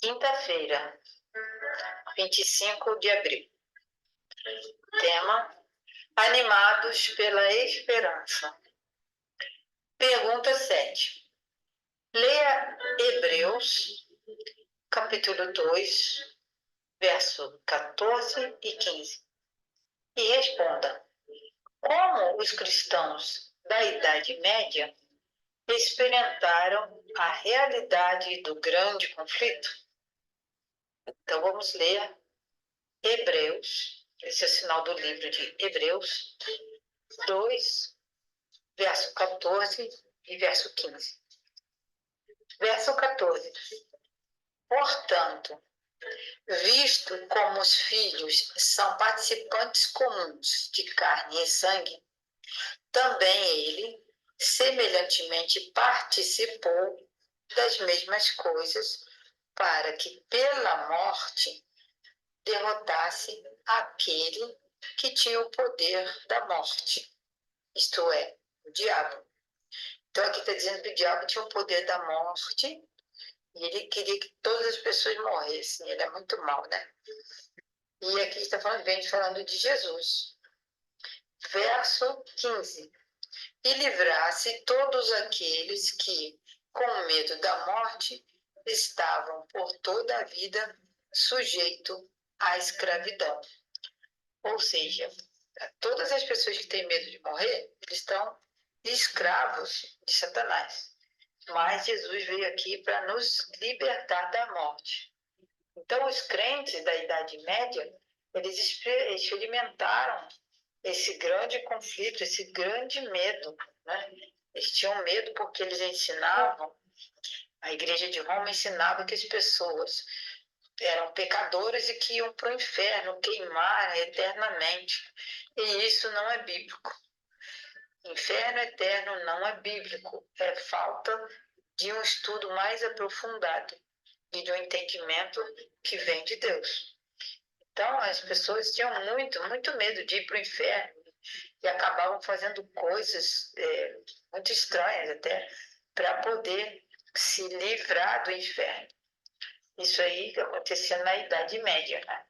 Quinta-feira, 25 de abril. Tema: Animados pela Esperança. Pergunta 7. Leia Hebreus, capítulo 2, verso 14 e 15. E responda: como os cristãos da Idade Média experimentaram a realidade do grande conflito? Então vamos ler Hebreus, esse é o sinal do livro de Hebreus 2, verso 14 e verso 15. Verso 14. Portanto, visto como os filhos são participantes comuns de carne e sangue, também ele, semelhantemente, participou das mesmas coisas, para que pela morte derrotasse aquele que tinha o poder da morte, isto é, o diabo. Então aqui está dizendo que o diabo tinha o poder da morte e ele queria que todas as pessoas morressem. Ele é muito mau, né? E aqui está falando de Jesus. Verso 15. E livrasse todos aqueles que, com medo da morte, estavam por toda a vida sujeitos à escravidão. Ou seja, todas as pessoas que têm medo de morrer, eles estão escravos de Satanás. Mas Jesus veio aqui para nos libertar da morte. Então, os crentes da Idade Média, eles experimentaram esse grande conflito, esse grande medo, né? Eles tinham medo porque eles ensinavam, a Igreja de Roma ensinava que as pessoas eram pecadoras e que iam para o inferno, queimar eternamente. E isso não é bíblico. Inferno eterno não é bíblico. É falta de um estudo mais aprofundado e de um entendimento que vem de Deus. Então, as pessoas tinham muito medo de ir para o inferno e acabavam fazendo coisas muito estranhas até para poder se livrar do inferno. Isso aí que acontecia na Idade Média, né?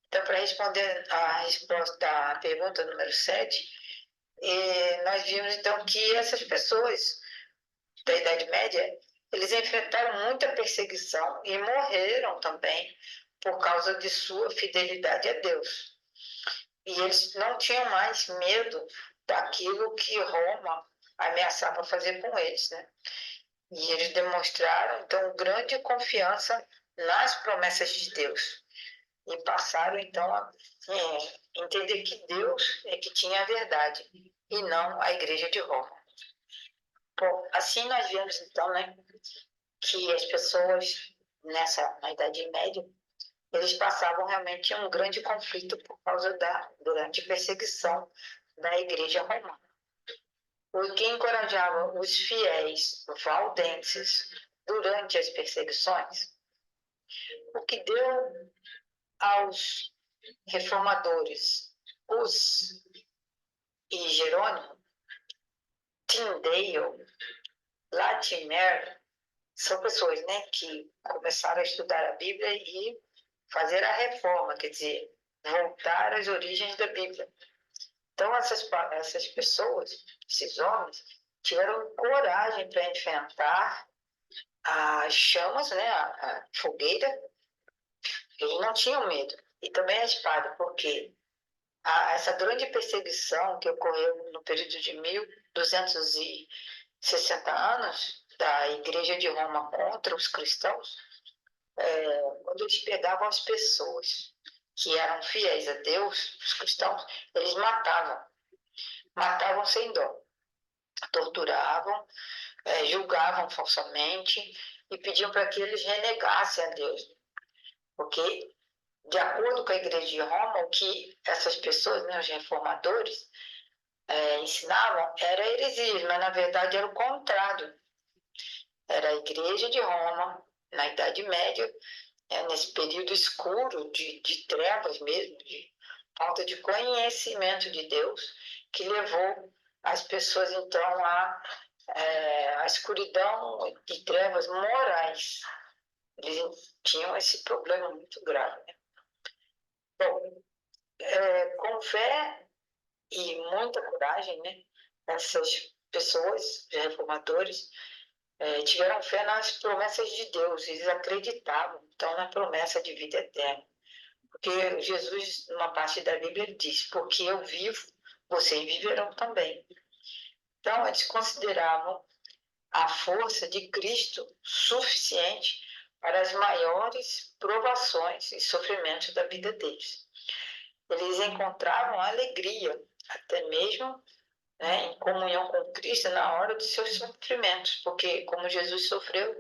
Então, para responder a pergunta número 7, nós vimos então que essas pessoas da Idade Média, eles enfrentaram muita perseguição e morreram também por causa de sua fidelidade a Deus. E eles não tinham mais medo daquilo que Roma ameaçava fazer com eles, né? E eles demonstraram, então, grande confiança nas promessas de Deus. E passaram, então, a entender que Deus é que tinha a verdade e não a Igreja de Roma. Bom, assim nós vemos, então, né, que as pessoas na Idade Média, eles passavam realmente um grande conflito por causa da grande perseguição da Igreja Romana. O que encorajava os fiéis valdenses durante as perseguições, o que deu aos reformadores Hus e Jerônimo, Tyndale, Latimer, são pessoas, né, que começaram a estudar a Bíblia e fazer a reforma, quer dizer, voltar às origens da Bíblia. Então, essas pessoas, esses homens, tiveram coragem para enfrentar as chamas, né, a fogueira. Eles não tinham medo. E também a espada, porque essa grande perseguição que ocorreu no período de 1260 anos da Igreja de Roma contra os cristãos, quando eles pegavam as pessoas que eram fiéis a Deus, os cristãos, eles matavam sem dó, torturavam, julgavam falsamente e pediam para que eles renegassem a Deus, porque de acordo com a Igreja de Roma, o que essas pessoas, né, os reformadores, ensinavam era heresia, mas na verdade era o contrário. Era a Igreja de Roma, na Idade Média, nesse período escuro de trevas mesmo, de falta de conhecimento de Deus, que levou as pessoas então à escuridão e trevas morais. Eles tinham esse problema muito grave, né? Bom, com fé e muita coragem, né? Essas pessoas, os reformadores, tiveram fé nas promessas de Deus, eles acreditavam, então, na promessa de vida eterna. Porque Jesus, numa parte da Bíblia, diz: porque eu vivo, vocês viverão também. Então, eles consideravam a força de Cristo suficiente para as maiores provações e sofrimentos da vida deles. Eles encontravam alegria, até mesmo, né, em comunhão com Cristo na hora dos seus sofrimentos, porque como Jesus sofreu,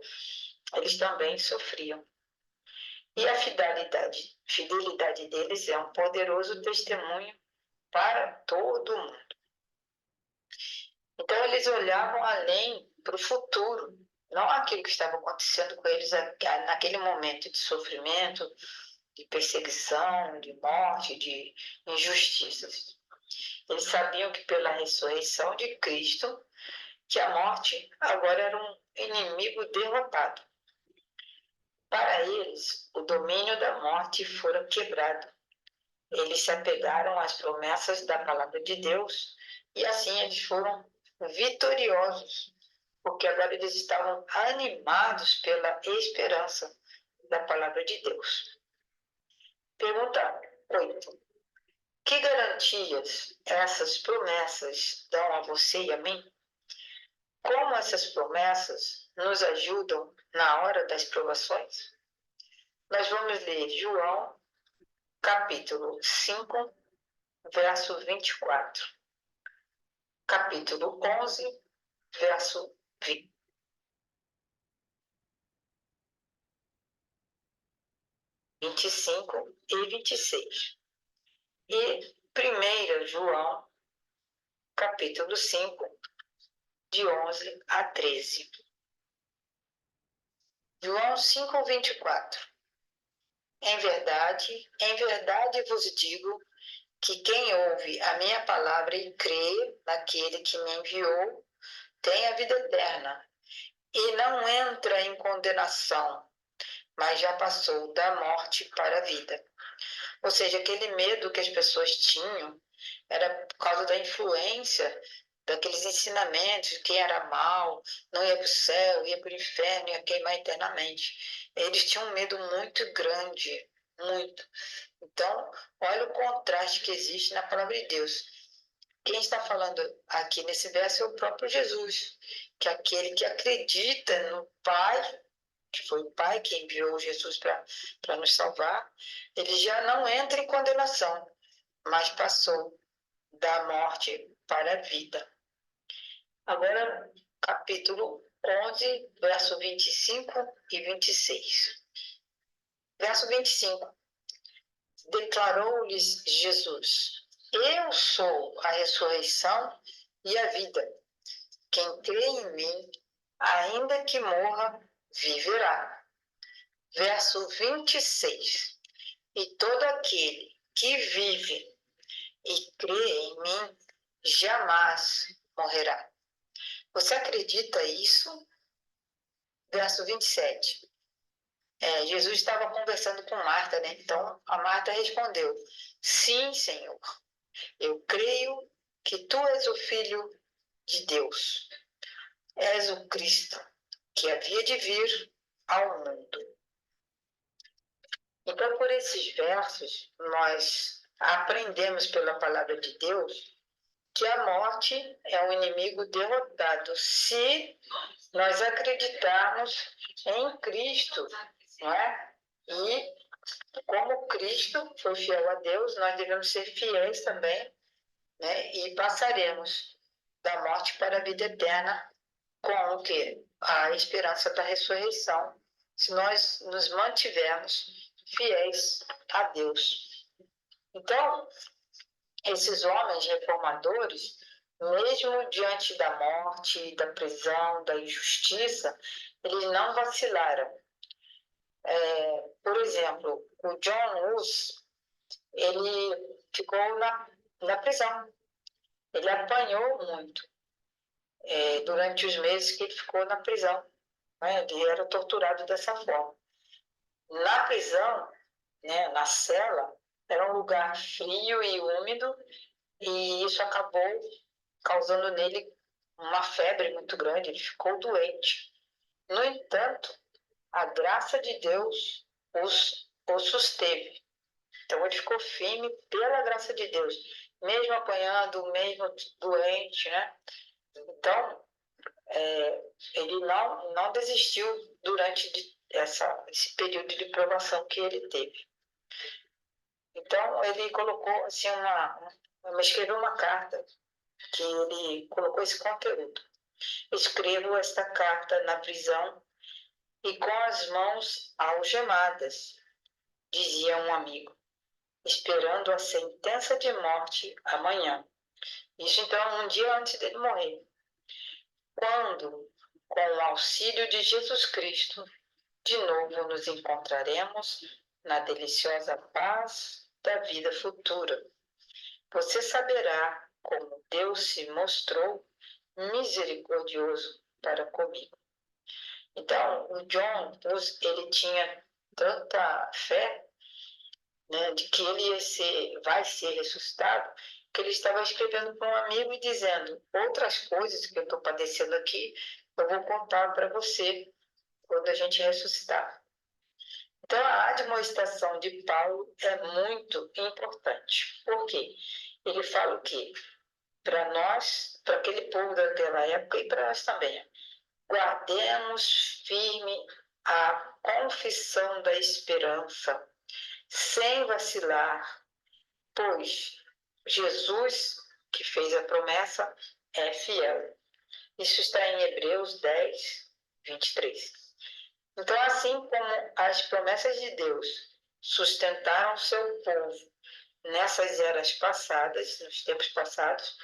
eles também sofriam. E a fidelidade deles é um poderoso testemunho para todo mundo. Então eles olhavam além para o futuro, não aquilo que estava acontecendo com eles naquele momento de sofrimento, de perseguição, de morte, de injustiças. Eles sabiam que pela ressurreição de Cristo, que a morte agora era um inimigo derrotado. Para eles, o domínio da morte fora quebrado. Eles se apegaram às promessas da palavra de Deus e assim eles foram vitoriosos, porque agora eles estavam animados pela esperança da palavra de Deus. Pergunta 8. Que garantias essas promessas dão a você e a mim? Como essas promessas nos ajudam na hora das provações? Nós vamos ler João, capítulo 5, verso 24. Capítulo 11, verso 25 e 26. E 1 João, capítulo 5, de 11 a 13. João 5, 24. Em verdade vos digo que quem ouve a minha palavra e crê naquele que me enviou tem a vida eterna e não entra em condenação, mas já passou da morte para a vida. Ou seja, aquele medo que as pessoas tinham era por causa da influência daqueles ensinamentos, quem era mal, não ia para o céu, ia para o inferno, ia queimar eternamente. Eles tinham um medo muito grande, muito. Então, olha o contraste que existe na palavra de Deus. Quem está falando aqui nesse verso é o próprio Jesus, que é aquele que acredita no Pai, que foi o Pai que enviou Jesus para nos salvar, ele já não entra em condenação, mas passou da morte para a vida. Agora, capítulo 11, verso 25 e 26. Verso 25. Declarou-lhes Jesus: eu sou a ressurreição e a vida. Quem crê em mim, ainda que morra, viverá. Verso 26. E todo aquele que vive e crê em mim, jamais morrerá. Você acredita isso? Verso 27. Jesus estava conversando com Marta, né? Então a Marta respondeu: sim, Senhor, eu creio que tu és o Filho de Deus, és o Cristo que havia de vir ao mundo. Então, por esses versos, nós aprendemos pela palavra de Deus que a morte é um inimigo derrotado se nós acreditarmos em Cristo, não é? E como Cristo foi fiel a Deus, nós devemos ser fiéis também, né? E passaremos da morte para a vida eterna com o quê? A esperança da ressurreição, se nós nos mantivermos fiéis a Deus. Então, esses homens reformadores, mesmo diante da morte, da prisão, da injustiça, eles não vacilaram. Por exemplo, o John Hus, ele ficou na prisão. Ele apanhou muito durante os meses que ele ficou na prisão. Né? Ele era torturado dessa forma. Na prisão, né, na cela, era um lugar frio e úmido, e isso acabou causando nele uma febre muito grande, ele ficou doente. No entanto, a graça de Deus o susteve. Então, ele ficou firme pela graça de Deus, mesmo apanhando, mesmo doente, né? Então, ele não desistiu durante esse período de provação que ele teve. Então, ele colocou assim, escreveu uma carta que ele colocou esse conteúdo. Escrevo esta carta na prisão e com as mãos algemadas, dizia um amigo, esperando a sentença de morte amanhã. Isso então um dia antes dele morrer. Quando, com o auxílio de Jesus Cristo, de novo nos encontraremos na deliciosa paz da vida futura. Você saberá como Deus se mostrou misericordioso para comigo. Então, o John, ele tinha tanta fé, né, de que vai ser ressuscitado, que ele estava escrevendo para um amigo e dizendo: outras coisas que eu estou padecendo aqui, eu vou contar para você quando a gente ressuscitar. Então, a admoestação de Paulo é muito importante. Por quê? Ele fala o quê? Para nós, para aquele povo daquela época e para nós também. Guardemos firme a confissão da esperança, sem vacilar, pois Jesus, que fez a promessa, é fiel. Isso está em Hebreus 10, 23. Então, assim como as promessas de Deus sustentaram o seu povo nessas eras passadas, nos tempos passados,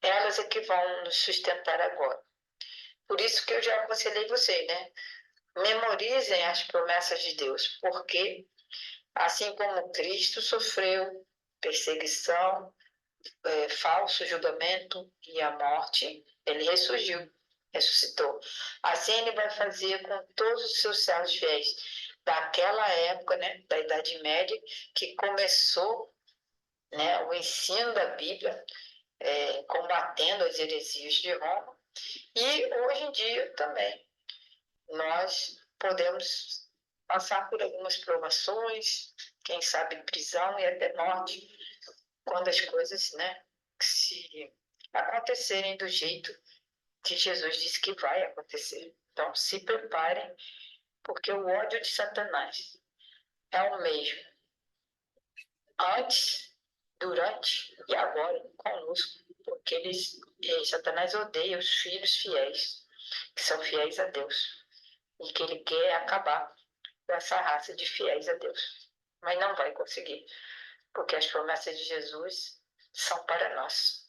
elas é que vão nos sustentar agora. Por isso que eu já aconselhei vocês, né? Memorizem as promessas de Deus, porque assim como Cristo sofreu perseguição, falso julgamento e a morte, ele ressurgiu, ressuscitou. Assim ele vai fazer com todos os seus servos fiéis daquela época, né, da Idade Média, que começou, né, o ensino da Bíblia, combatendo as heresias de Roma, e hoje em dia também nós podemos passar por algumas provações, quem sabe prisão e até morte, quando as coisas, né, se acontecerem do jeito que Jesus disse que vai acontecer. Então, se preparem, porque o ódio de Satanás é o mesmo, antes, durante e agora conosco, porque Satanás odeia os filhos fiéis, que são fiéis a Deus, e que ele quer acabar com essa raça de fiéis a Deus. Mas não vai conseguir, porque as promessas de Jesus são para nós.